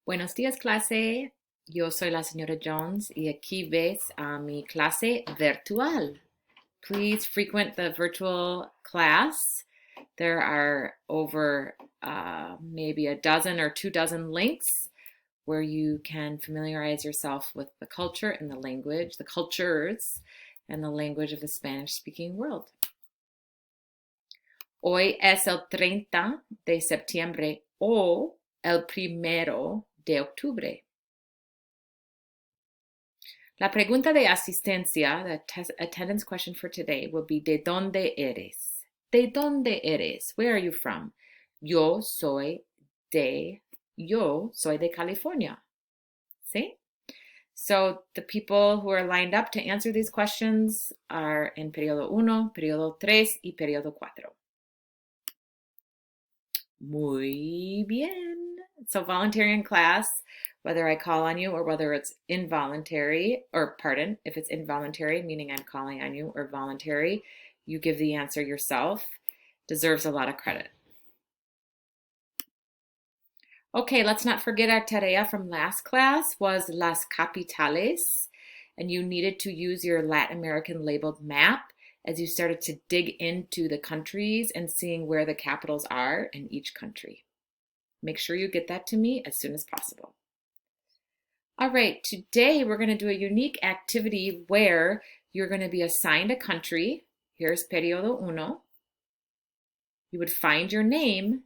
Buenos días, clase. Yo soy la señora Jones y aquí ves a mi clase virtual. Please frequent the virtual class. There are over maybe a dozen or 2 dozen links where you can familiarize yourself with the culture and the language, the cultures, and the language of the Spanish-speaking world. Hoy es el 30 de septiembre o el 1 de octubre. La pregunta de asistencia, the attendance question for today will be ¿de dónde eres? ¿De dónde eres? Where are you from? Yo soy de California. ¿Sí? So the people who are lined up to answer these questions are in periodo 1, periodo 3 y periodo 4. Muy bien. So voluntary in class, whether I call on you or whether it's involuntary, or pardon, if it's involuntary, meaning I'm calling on you, or voluntary, you give the answer yourself, deserves a lot of credit. Okay, let's not forget our tarea from last class was las capitales, and you needed to use your Latin American labeled map as you started to dig into the countries and seeing where the capitals are in each country. Make sure you get that to me as soon as possible. All right, today we're going to do a unique activity where you're going to be assigned a country. Here's periodo uno. You would find your name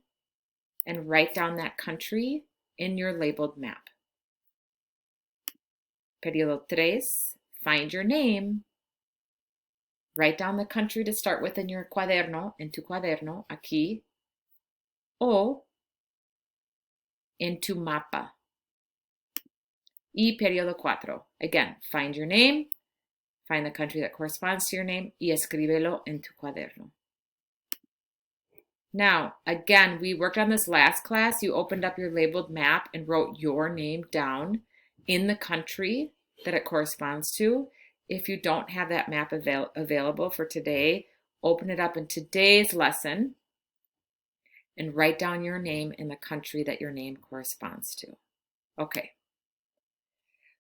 and write down that country in your labeled map. Periodo tres, find your name. Write down the country to start with in your cuaderno, en tu cuaderno, aquí, o en tu mapa. Y periodo cuatro, again, find your name, find the country that corresponds to your name, y escríbelo en tu cuaderno. Now, again, we worked on this last class. You opened up your labeled map and wrote your name down in the country that it corresponds to. If you don't have that map available for today, open it up in today's lesson and write down your name in the country that your name corresponds to. Okay.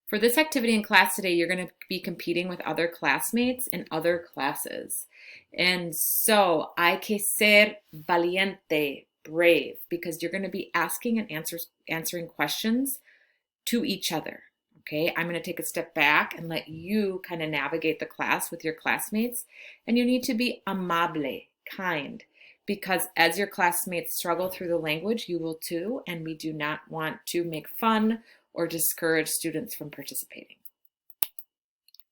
For this activity in class today, you're going to be competing with other classmates in other classes. And so, hay que ser valiente, brave, because you're going to be asking and answering questions to each other. Okay, I'm going to take a step back and let you kind of navigate the class with your classmates. And you need to be amable, kind, because as your classmates struggle through the language, you will too. And we do not want to make fun or discourage students from participating.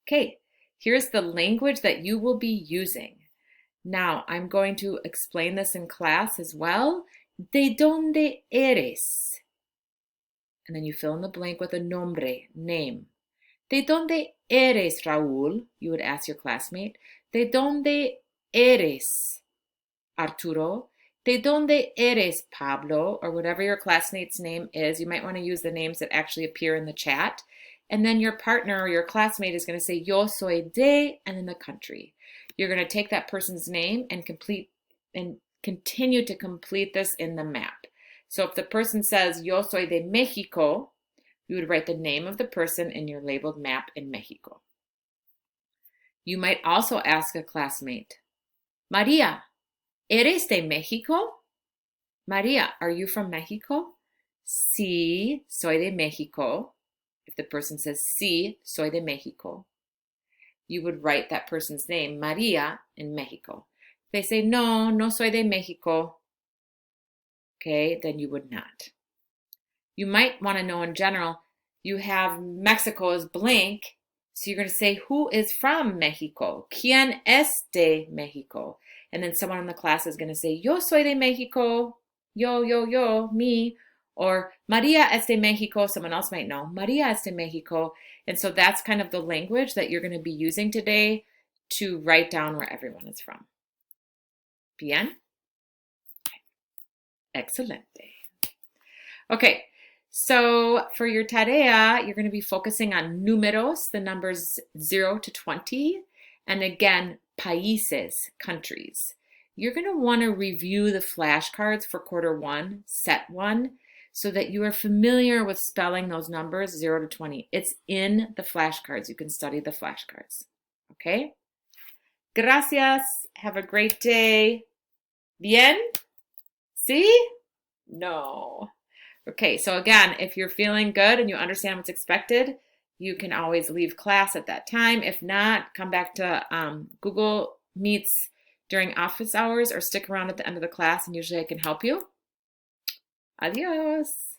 Okay, here's the language that you will be using. Now, I'm going to explain this in class as well. ¿De dónde eres? And then you fill in the blank with a nombre, name. ¿De dónde eres, Raúl? You would ask your classmate. ¿De dónde eres, Arturo? ¿De dónde eres, Pablo? Or whatever your classmate's name is. You might want to use the names that actually appear in the chat. And then your partner or your classmate is going to say, yo soy de, and then the country. You're going to take that person's name and continue to complete this in the map. So if the person says, yo soy de Mexico, you would write the name of the person in your labeled map in Mexico. You might also ask a classmate, María, ¿eres de México? María, are you from Mexico? Sí, soy de México. If the person says, sí, soy de México, you would write that person's name, María, in Mexico. If they say, no, no soy de Mexico, okay, then you would not. You might want to know in general, you have Mexico as blank, so you're going to say, who is from Mexico? ¿Quién es de Mexico? And then someone in the class is going to say, yo soy de Mexico, yo, me. Or María es de Mexico, someone else might know, María es de Mexico. And so that's kind of the language that you're going to be using today to write down where everyone is from. Bien? Excelente. Okay, so for your tarea, you're going to be focusing on números, the numbers 0 to 20, and again, países, countries. You're going to want to review the flashcards for quarter one, set one, so that you are familiar with spelling those numbers 0 to 20. It's in the flashcards. You can study the flashcards. Okay? Gracias. Have a great day. Bien? See? No. Okay, so again, if you're feeling good and you understand what's expected, you can always leave class at that time. If not, come back to Google Meets during office hours or stick around at the end of the class and usually I can help you. Adios.